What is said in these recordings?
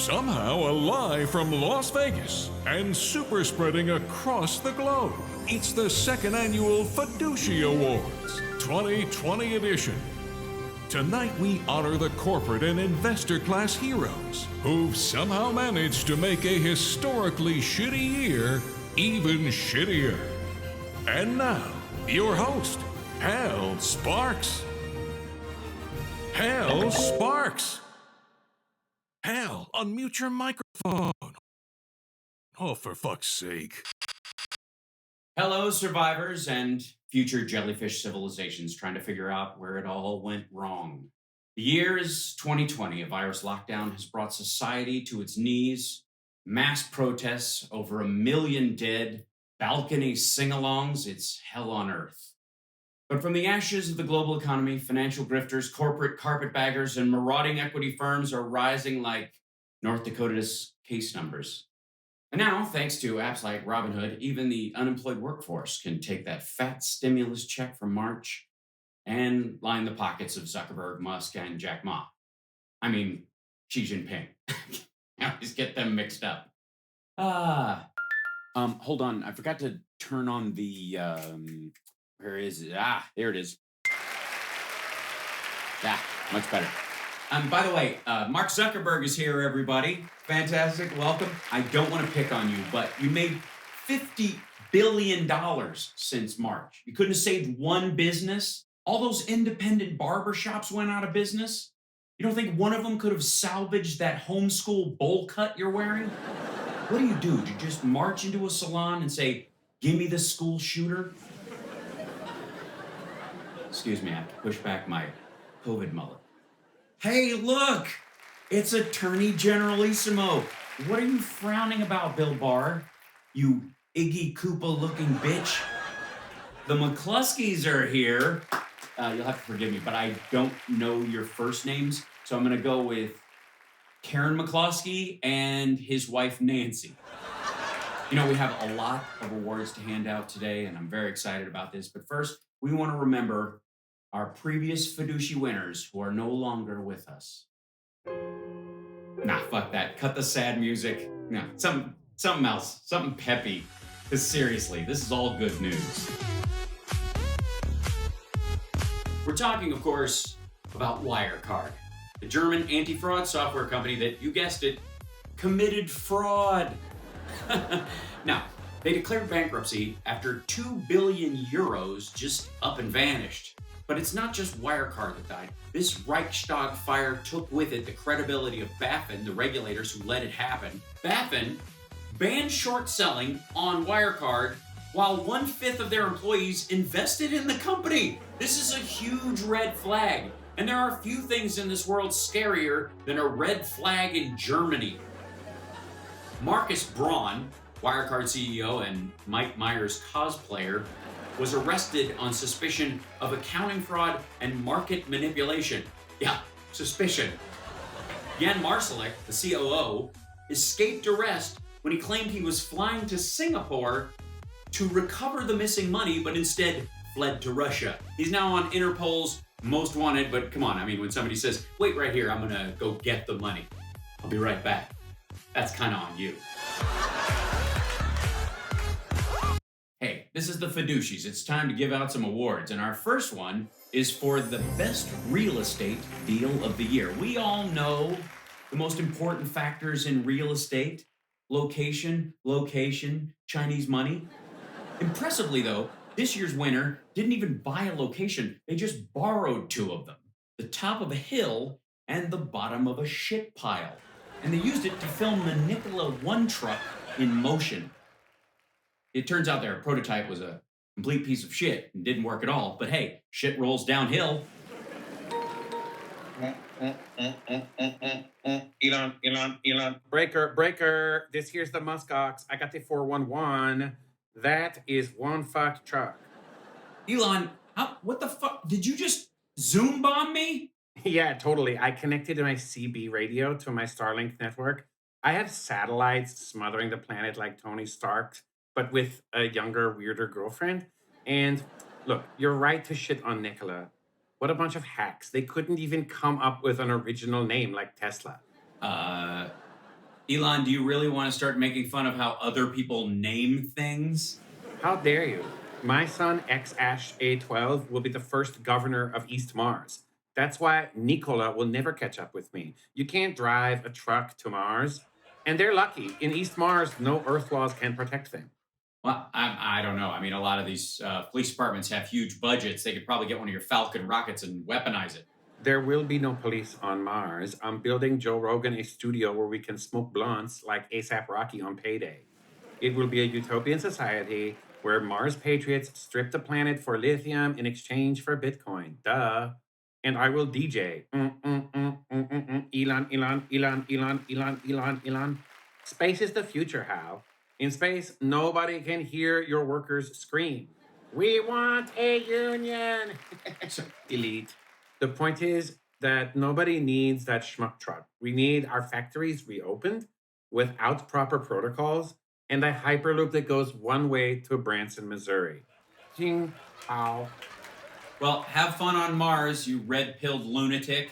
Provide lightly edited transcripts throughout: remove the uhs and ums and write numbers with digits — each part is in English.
Somehow alive from Las Vegas and super spreading across the globe. It's the second annual Fiducies Awards, 2020 edition. Tonight we honor the corporate and investor class heroes who've somehow managed to make a historically shitty year even shittier. And now, your host, Hal Sparks. Hal Sparks! Hal, unmute your microphone. Oh, for fuck's sake. Hello, survivors and future jellyfish civilizations trying to figure out where it all went wrong. The year is 2020. A virus lockdown has brought society to its knees. Mass protests, over 1 million dead, balcony sing-alongs. It's hell on earth. But from the ashes of the global economy, financial grifters, corporate carpetbaggers, and marauding equity firms are rising like North Dakota's case numbers. And now, thanks to apps like Robinhood, even the unemployed workforce can take that fat stimulus check from March and line the pockets of Zuckerberg, Musk, and Jack Ma. I mean, Xi Jinping. I always get them mixed up. Hold on. I forgot to turn on the, where is it? There it is. Much better. By the way, Mark Zuckerberg is here, everybody. Fantastic, welcome. I don't want to pick on you, but you made $50 billion since March. You couldn't have saved one business? All those independent barbershops went out of business? You don't think one of them could have salvaged that homeschool bowl cut you're wearing? What do? Do you just march into a salon and say, "Give me the school shooter"? Excuse me, I have to push back my COVID mullet. Hey, look! It's Attorney Generalissimo. What are you frowning about, Bill Barr? You Iggy Koopa-looking bitch. The McCluskeys are here. You'll have to forgive me, but I don't know your first names, so I'm going to go with Karen McCluskey and his wife, Nancy. You know, we have a lot of awards to hand out today, and I'm very excited about this. But first, we want to remember our previous Fiducies winners who are no longer with us. Nah, fuck that. Cut the sad music. No, something else. Something peppy. Because seriously, this is all good news. We're talking, of course, about Wirecard, the German anti-fraud software company that, you guessed it, committed fraud. Now, they declared bankruptcy after 2 billion euros just up and vanished. But it's not just Wirecard that died. This Reichstag fire took with it the credibility of BaFin, the regulators who let it happen. BaFin banned short selling on Wirecard while 1/5 of their employees invested in the company. This is a huge red flag. And there are few things in this world scarier than a red flag in Germany. Marcus Braun, Wirecard CEO and Mike Myers cosplayer, was arrested on suspicion of accounting fraud and market manipulation. Yeah, suspicion. Jan Marsalek, the COO, escaped arrest when he claimed he was flying to Singapore to recover the missing money, but instead fled to Russia. He's now on Interpol's most wanted, but come on, I mean, when somebody says, "Wait right here, I'm gonna go get the money. I'll be right back," that's kind of on you. Hey, this is the Fiducies. It's time to give out some awards, and our first one is for the best real estate deal of the year. We all know the most important factors in real estate: location, Chinese money. Impressively, though, this year's winner didn't even buy a location. They just borrowed 2 of them: the top of a hill and the bottom of a shit pile. And they used it to film the Nikola 1 truck in motion. It turns out their prototype was a complete piece of shit and didn't work at all. But hey, shit rolls downhill. Elon. Breaker. This here's the muskox. I got the 411. That is one fucked truck. Elon, what the fuck? Did you just Zoom bomb me? Yeah, totally. I connected my CB radio to my Starlink network. I have satellites smothering the planet like Tony Stark, but with a younger, weirder girlfriend. And look, you're right to shit on Nikola. What a bunch of hacks. They couldn't even come up with an original name like Tesla. Elon, do you really want to start making fun of how other people name things? How dare you? My son X-A12 will be the first governor of East Mars. That's why Nikola will never catch up with me. You can't drive a truck to Mars. And they're lucky. In East Mars, no Earth laws can protect them. Well, I don't know. I mean, a lot of these police departments have huge budgets. They could probably get one of your Falcon rockets and weaponize it. There will be no police on Mars. I'm building Joe Rogan a studio where we can smoke blunts like ASAP Rocky on payday. It will be a utopian society where Mars patriots strip the planet for lithium in exchange for Bitcoin. Duh. And I will DJ. Elon, Elon, Elon, Elon, Elon, Elon, Elon. Space is the future, Hal. In space, nobody can hear your workers scream. We want a union. Delete. The point is that nobody needs that schmuck truck. We need our factories reopened without proper protocols and a hyperloop that goes one way to Branson, Missouri. Jing, ow. Well, have fun on Mars, you red-pilled lunatic.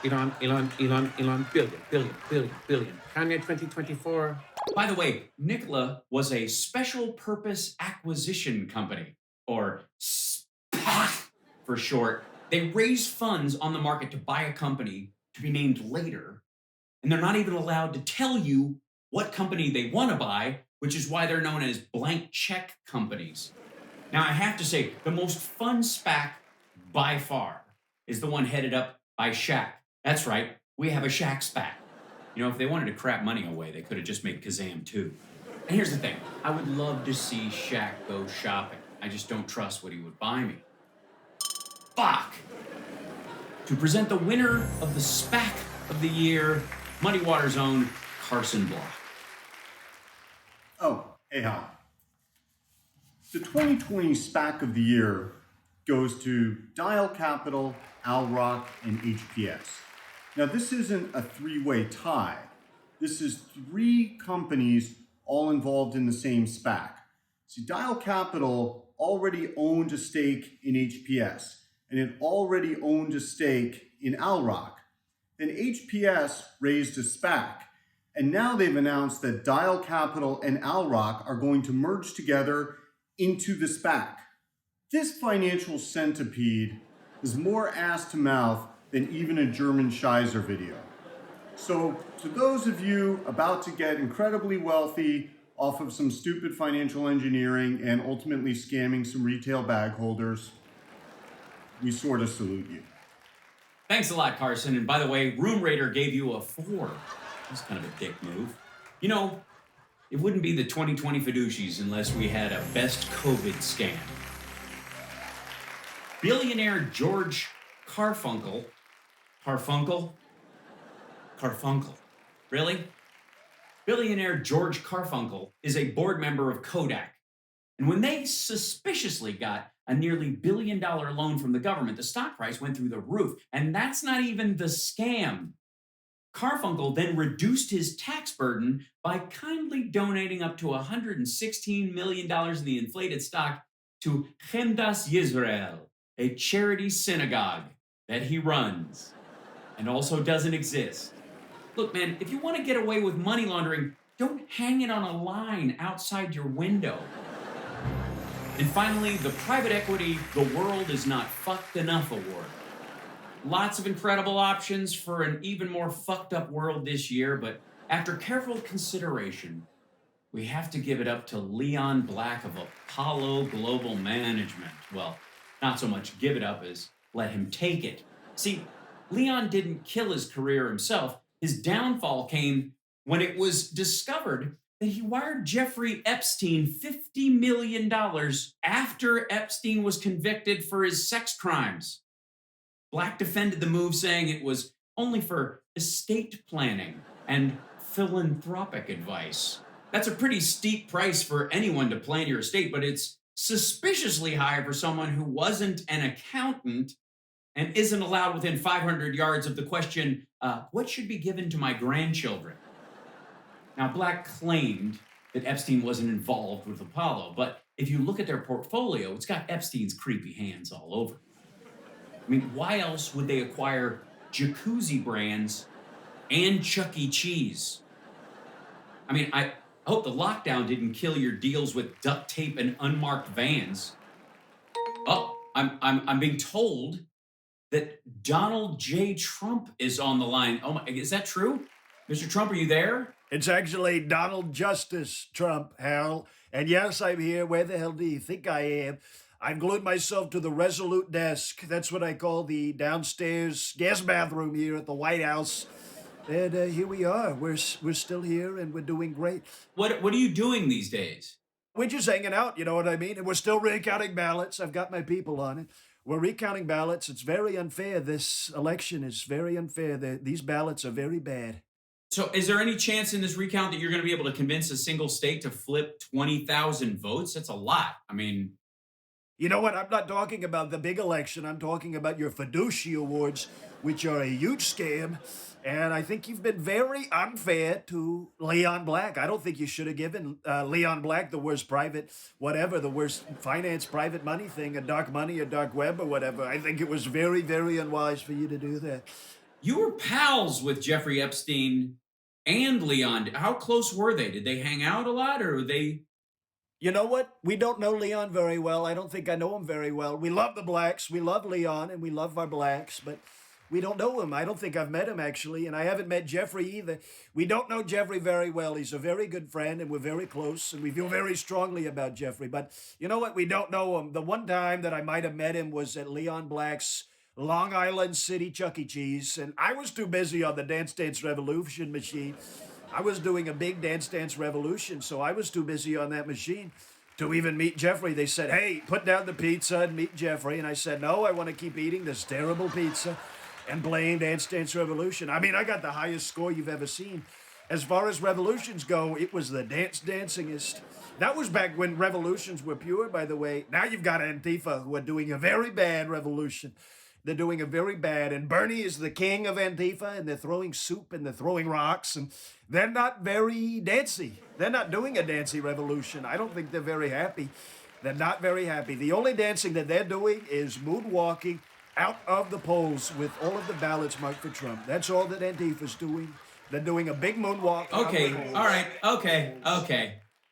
Elon, Elon, Elon, Elon, billion, billion, billion, billion. Kanye 2024. By the way, Nikola was a special purpose acquisition company, or SPAC for short. They raise funds on the market to buy a company to be named later, and they're not even allowed to tell you what company they want to buy, which is why they're known as blank check companies. Now, I have to say, the most fun SPAC by far is the one headed up by Shaq. That's right, we have a Shaq SPAC. You know, if they wanted to crap money away, they could have just made Kazam too. And here's the thing, I would love to see Shaq go shopping. I just don't trust what he would buy me. Fuck! To present the winner of the SPAC of the year, Muddy Waters' own Carson Block. Oh, hey, Hal. The 2020 SPAC of the year goes to Dial Capital, Owl Rock, and HPS. Now, this isn't a three-way tie. This is three companies all involved in the same SPAC. See, Dial Capital already owned a stake in HPS, and it already owned a stake in Owl Rock. Then HPS raised a SPAC, and now they've announced that Dial Capital and Owl Rock are going to merge together into the SPAC. This financial centipede is more ass to mouth than even a German Scheiser video. So to those of you about to get incredibly wealthy off of some stupid financial engineering and ultimately scamming some retail bag holders, we sort of salute you. Thanks a lot, Carson. And by the way, Room Raider gave you a 4. That's kind of a dick move. You know, it wouldn't be the 2020 Fiducies unless we had a best COVID scam. Billionaire George Carfunkel. Really? Billionaire George Carfunkel is a board member of Kodak. And when they suspiciously got a nearly $1 billion loan from the government, the stock price went through the roof. And that's not even the scam. Carfunkel then reduced his tax burden by kindly donating up to $116 million in the inflated stock to Chemdas Yisrael, a charity synagogue that he runs and also doesn't exist. Look, man, if you want to get away with money laundering, don't hang it on a line outside your window. And finally, the private equity The World Is Not Fucked Enough award. Lots of incredible options for an even more fucked up world this year, but after careful consideration, we have to give it up to Leon Black of Apollo Global Management. Well, not so much give it up as let him take it. See, Leon didn't kill his career himself. His downfall came when it was discovered that he wired Jeffrey Epstein $50 million after Epstein was convicted for his sex crimes. Black defended the move, saying it was only for estate planning and philanthropic advice. That's a pretty steep price for anyone to plan your estate, but it's suspiciously high for someone who wasn't an accountant and isn't allowed within 500 yards of the question, what should be given to my grandchildren? Now, Black claimed that Epstein wasn't involved with Apollo, but if you look at their portfolio, it's got Epstein's creepy hands all over. I mean, why else would they acquire jacuzzi brands and Chuck E. Cheese? I mean, I hope the lockdown didn't kill your deals with duct tape and unmarked vans. Oh, I'm being told that Donald J. Trump is on the line. Oh my, is that true? Mr. Trump, are you there? It's actually Donald Justice Trump, Hal. And yes, I'm here. Where the hell do you think I am? I've glued myself to the Resolute desk. That's what I call the downstairs guest bathroom here at the White House. And here we are. We're still here and we're doing great. What are you doing these days? We're just hanging out, you know what I mean? And we're still recounting ballots. I've got my people on it. We're recounting ballots. It's very unfair. This election is very unfair. These ballots are very bad. So, is there any chance in this recount that you're going to be able to convince a single state to flip 20,000 votes? That's a lot. I mean, You know what? I'm not talking about the big election. I'm talking about your Fiducies awards, which are a huge scam. And I think you've been very unfair to Leon Black. I don't think you should have given Leon Black the worst private, whatever, the worst finance private money thing, a dark money, a dark web or whatever. I think it was very, very unwise for you to do that. you were pals with Jeffrey Epstein and Leon. How close were they? Did they hang out a lot, or were they? You know what? We don't know Leon very well. I don't think I know him very well. We love the blacks. We love Leon and we love our blacks, but we don't know him. I don't think I've met him actually, and I haven't met Jeffrey either. We don't know Jeffrey very well. He's a very good friend and we're very close and we feel very strongly about Jeffrey. But you know what? We don't know him. The one time that I might have met him was at Leon Black's Long Island City Chuck E. Cheese, and I was too busy on the Dance Dance Revolution machine. I was doing a big Dance Dance Revolution, so I was too busy on that machine to even meet Jeffrey. They said, hey, put down the pizza and meet Jeffrey. And I said, no, I want to keep eating this terrible pizza and playing Dance Dance Revolution. I mean, I got the highest score you've ever seen. As far as revolutions go, it was the dancingest. That was back when revolutions were pure, by the way. Now you've got Antifa, who are doing a very bad revolution. They're doing a very bad, and Bernie is the king of Antifa, and they're throwing soup and they're throwing rocks, and they're not very dancy. They're not doing a dancy revolution. I don't think they're very happy. They're not very happy. The only dancing that they're doing is moonwalking out of the polls with all of the ballots marked for Trump. That's all that Antifa's doing. They're doing a big moonwalk. Okay, all right, okay.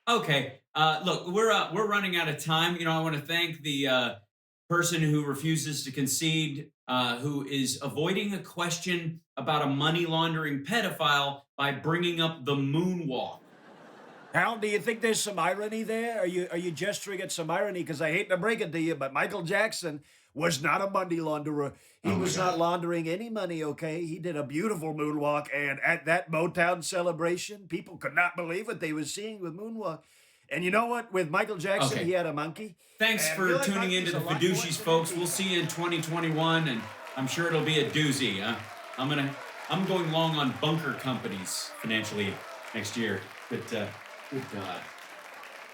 Look, we're running out of time. You know, I want to thank the person who refuses to concede, who is avoiding a question about a money laundering pedophile by bringing up the moonwalk. Hal, do you think there's some irony there? Are you gesturing at some irony? Because I hate to break it to you, but Michael Jackson was not a money launderer. He was not laundering any money, okay? He did a beautiful moonwalk, and at that Motown celebration, people could not believe what they were seeing with moonwalk. And you know what? With Michael Jackson, Okay. he had a monkey. Thanks And for really, tuning into the monkey's a lot more Fiducies, than folks. monkey. We'll see you in 2021, and I'm sure it'll be a doozy. I'm going long on bunker companies financially next year. But good God.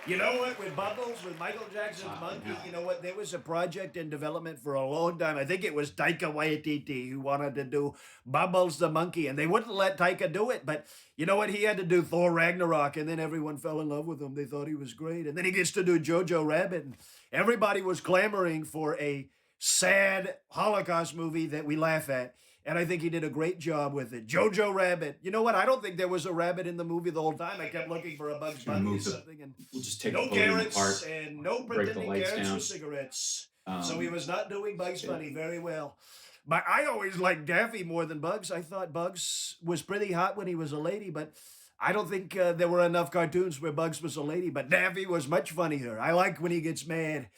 You know what? With Bubbles, with Michael Jackson's monkey, you know what? There was a project in development for a long time. I think it was Taika Waititi who wanted to do Bubbles the monkey, and they wouldn't let Taika do it. But you know what? He had to do Thor Ragnarok, and then everyone fell in love with him. They thought he was great. And then he gets to do Jojo Rabbit, and everybody was clamoring for a sad Holocaust movie that we laugh at. And I think he did a great job with it. Jojo Rabbit. You know what? I don't think there was a rabbit in the movie the whole time. I kept looking for a Bugs Bunny or something. And We'll just take no the balloon carrots apart. and no break the pretending lights carrots down. or cigarettes. Um, So he was not doing Bugs Bunny very well. But I always liked Daffy more than Bugs. I thought Bugs was pretty hot when he was a lady, but I don't think there were enough cartoons where Bugs was a lady. But Daffy was much funnier. I like when he gets mad.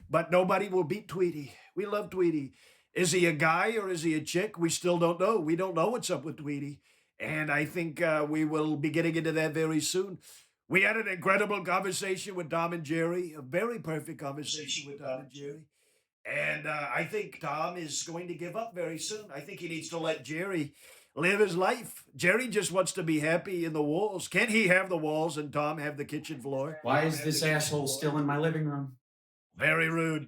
But nobody will beat Tweety. We love Tweety. Is he a guy or is he a chick? We still don't know. We don't know what's up with Tweety. And I think we will be getting into that very soon. We had an incredible conversation with Tom and Jerry, a very perfect conversation with Tom and Jerry. And I think Tom is going to give up very soon. I think he needs to let Jerry live his life. Jerry just wants to be happy in the walls. Can't he have the walls and Tom have the kitchen floor? Why is this asshole still in my living room? Very rude.